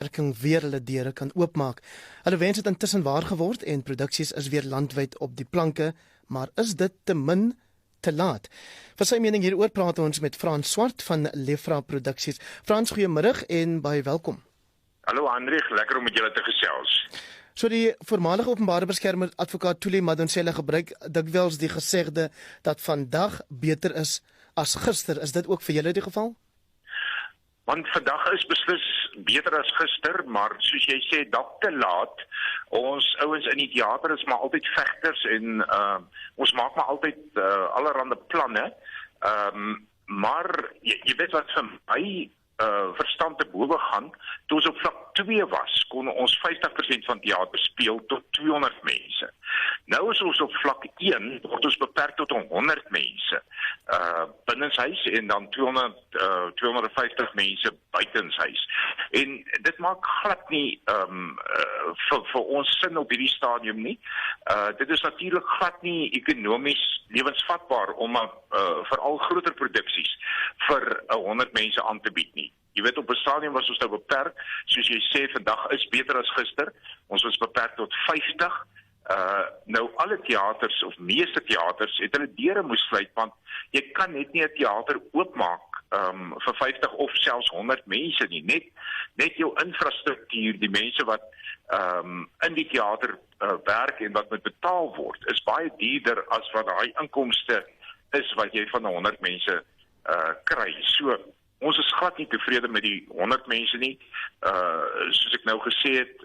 werking weer hulle deure kan oopmaak. Hulle wens het intussen waar geword en produksies is weer landwyd op die planke, maar is dit te min, te laat? Vir sy mening hieroor praat ons met Frans Swart van Lefra Produksies. Frans, goeiemiddag en baie welkom. Hallo Hendrik, lekker om met julle te gesels. So die voormalige openbare beskermer advokaat Thuli Madonsela gebruik dikwels die gesegde dat vandag beter is as gister. Is dit ook vir julle die geval? Want vandag is beslis beter as gister, maar soos jy sê, dalk te laat. Ons ouens in die teater is maar altyd vegters en ons maak maar altyd allerhande planne. Maar jy weet wat vir my verstand te bowe gaan, toe ons op vlak 2 was, kon ons 50% van teater speel tot 200 mense. Nou is ons op vlak 1, word ons beperk tot 100 mense binnenshuis en dan 250 mense buitenshuis. En dit maak glad nie vir ons sin op hierdie stadium nie. Dit is natuurlik glad nie ekonomies lewensvatbaar om veral groter produksies vir 100 mense aan te bied nie. Jy weet, op 'n stadium was ons nou beperk, soos jy sê, vandag is beter as gister. Ons was beperk tot 50. Nou alle teaters of meeste teaters het hulle deure moes sluit, want jy kan net nie 'n teater oopmaak vir 50 of selfs 100 mense nie. Net jou infrastruktuur, die mense wat in die teater werk en wat moet betaal word, is baie duurder as wat daai inkomste is wat jy van 100 mense kry. So ons is glad nie tevrede met die 100 mense nie. Soos ek nou gesê het,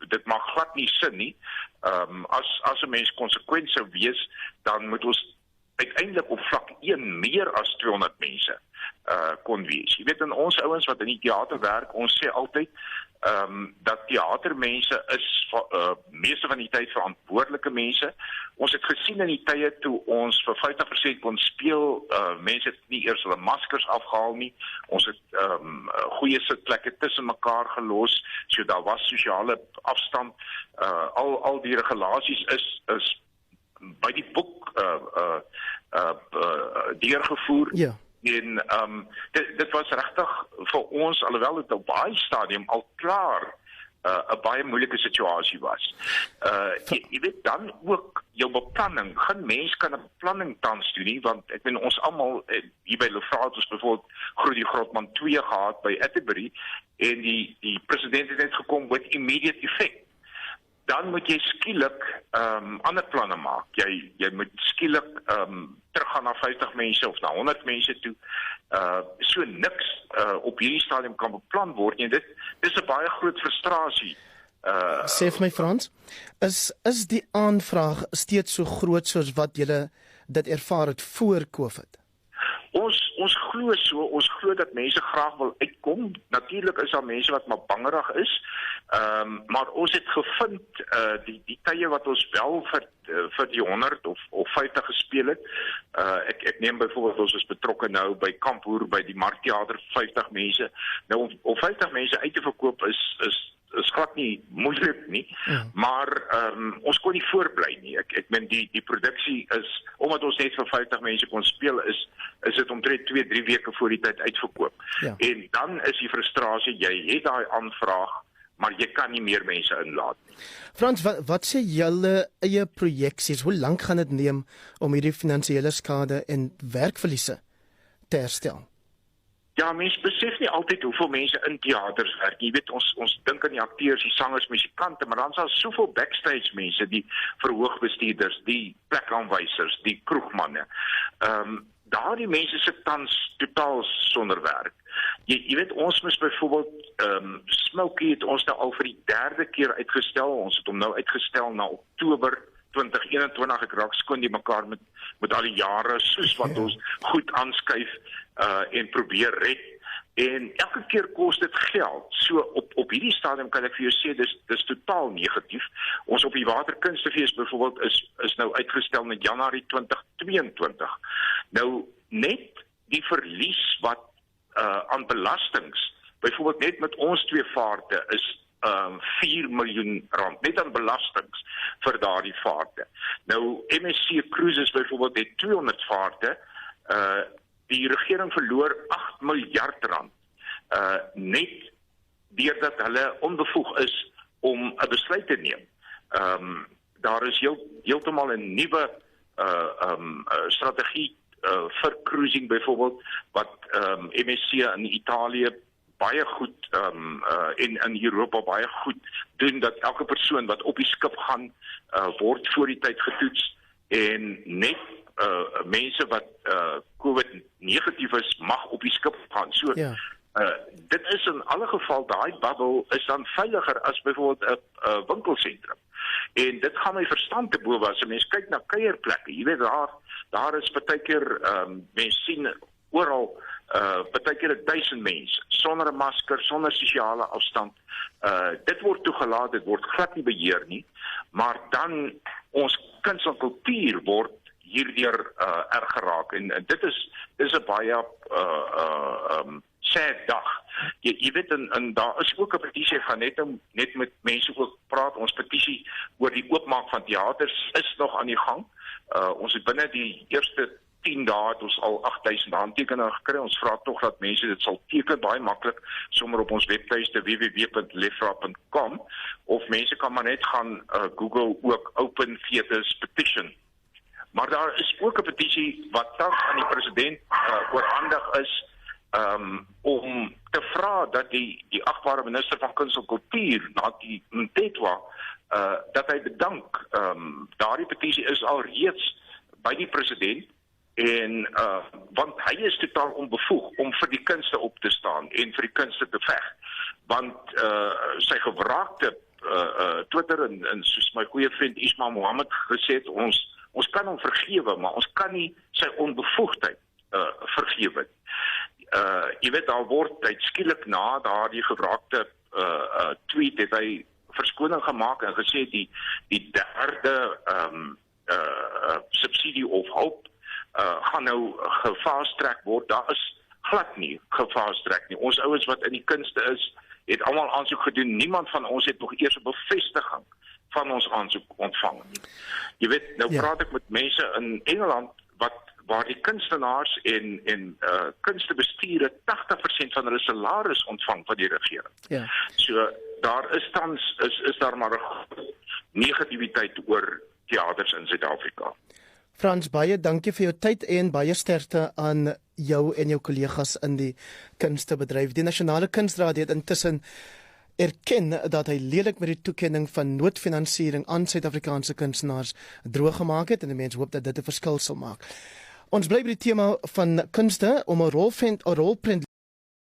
dit maak glad nie sin nie. As 'n mens konsekwent sou wees, dan moet ons uiteindelik op vlak 1 meer as 200 mense kon wees. Jy weet, in ons ouens wat in die teater werk, ons sê altyd dat teatermense is meeste van die tyd verantwoordelike mense. Ons het gesien in die tye toe ons vir 50% kon speel, mense het nie eers hulle maskers afgehaal nie. Ons het goeie sitplekke tussen mekaar gelos, so daar was sosiale afstand. Al die regulasies is by die boek deurgevoer. Ja. En dit was regtig vir ons, alhoewel dit op baie stadium al klaar 'n baie moeilike situasie was. Jy weet dan ook jou beplanning. Geen mens kan 'n beplanning tans doen nie, want ek weet ons almal hier by Lefra het ons byvoorbeeld Groot Grotman 2 gehad by Atterbury en die president het net gekom met immediate effect. Dan moet jy skielik ander planne maak. Jy moet skielik teruggaan na 50 mense of na 100 mense toe. So niks op hierdie stadium kan beplan word nie. Dit is 'n baie groot frustrasie. Sê vir my Frans, is die aanvraag steeds so groot soos wat julle dit ervaar het voor COVID? Ons glo dat mense graag wil uitkom. Natuurlik is daar mense wat maar bangerig is. Maar ons het gevind die tye wat ons wel vir die 100 of 50 gespeel het. Ek neem byvoorbeeld ons is betrokke nou by Kampoer by die Markteater 50 mense. Nou om 50 mense uit te verkoop is glad nie moeilik nie, maar ons kon nie voorbly nie. Ek meen die produksie is, omdat ons net vir 50 mense kon speel, is dit omtrent 2-3 weke voor die tyd uitverkoop. Ja. En dan is die frustrasie, jy het daai aanvraag, maar jy kan nie meer mense inlaat nie. Frans, wat sê julle eie projeksies? Hoe lank gaan dit neem om hierdie finansiële skade en werkverliese te herstel? Ja, mense besef nie altyd hoeveel mense in teaters werk. Jy weet, ons dink aan die akteurs, die sangers, musikante, maar dan is daar soveel backstage mense, die verhoogbestuurders, die plekaanwysers, die kroegmanne. Daardie mense sit tans totaal sonder werk. Jy weet, ons moes byvoorbeeld Smokey het ons nou al vir die 3de keer uitgestel. Ons het hom nou uitgestel na Oktober 2021. Ek raak skoon die mekaar met al die jare soos wat ons goed aanskuif en probeer red. En elke keer kos dit geld. So op hierdie stadium kan ek vir jou sê dis totaal negatief. Ons op die Waterkunstefees byvoorbeeld is nou uitgestel na Januarie 2022. Nou net die verlies wat aan belastings, byvoorbeeld net met ons 2 vaarte is 4 miljoen rand, net aan belastings vir daardie vaarte. Nou MSC Cruises byvoorbeeld het 200 vaarte, die regering verloor 8 miljard rand net deurdat hulle onbevoeg is om 'n besluit te neem. Daar is heeltemal 'n nuwe strategie vir cruising byvoorbeeld wat MSC in Italië baie goed en in Europa baie goed doen, dat elke persoon wat op die skip gaan word voor die tyd getoets en net mense wat COVID negatief is mag op die skip gaan. So dit is in alle geval, daai bubble is dan veiliger as byvoorbeeld 'n winkelsentrum. En dit gaan my verstand te bowe as 'n mens kyk na kuierplekke. Jy weet daar is baie keer mense sien oral baie keer 1000 mense sonder 'n masker, sonder sosiale afstand. Dit word toegelaat, dit word glad nie beheer nie, maar dan ons kuns en kultuur word hierdeur erg geraak en dit is 'n baie sad dag. Jy weet en daar is ook 'n petisie gaan net met mense ook praat. Ons petisie oor die oopmaak van teaters is nog aan die gang. Ons het binne die eerste 10 dae het ons al 8000 handtekeninge gekry. Ons vra tog dat mense dit sal teken baie maklik sommer op ons webtuiste www.lefra.com of mense kan maar net gaan Google ook Open Theatres Petition. Maar daar is ook 'n petisie wat tans aan die president oorhandig is om te vra dat die agbare minister van Kuns en Kultuur, Nathi Mthethwa, dat hy bedank. Daardie petisie is al reeds by die president en want hy is totaal onbevoeg om vir die kunste op te staan en vir die kunste te veg. Want sy gewraakte Twitter en soos my goeie vriend Ismail Mohammed gesê het, ons kan hom vergewe, maar ons kan nie sy onbevoegdheid vergewe. Jy weet, daar word skielik na daardie gewraakte tweet het hy verskoning gemaak en gesê die derde subsidie of hulp gaan nou gefast-track word. Daar is glad nie gefast-track nie. Ons ouens wat in die kunste is, het almal aansoek gedoen. Niemand van ons het nog eers 'n bevestiging van ons aansoek ontvang nie. Jy weet, nou praat ek met mense in Engeland waar die kunstenaars en kunstebestuurders 80% van hulle salaris ontvang van die regering. Ja. So daar is tans is daar maar 'n negativiteit oor teaters in Suid-Afrika. Frans, baie dankie vir jou tyd en baie sterkte aan jou en jou kollegas in die kunstebedryf. Die Nasionale Kunstraad het intussen erken dat hy lelik met die toekenning van noodfinansiering aan Suid-Afrikaanse kunstenaars droog gemaak het en die mense hoop dat dit 'n verskil sal maak. Ons bly by die tema van kunste om 'n rolprent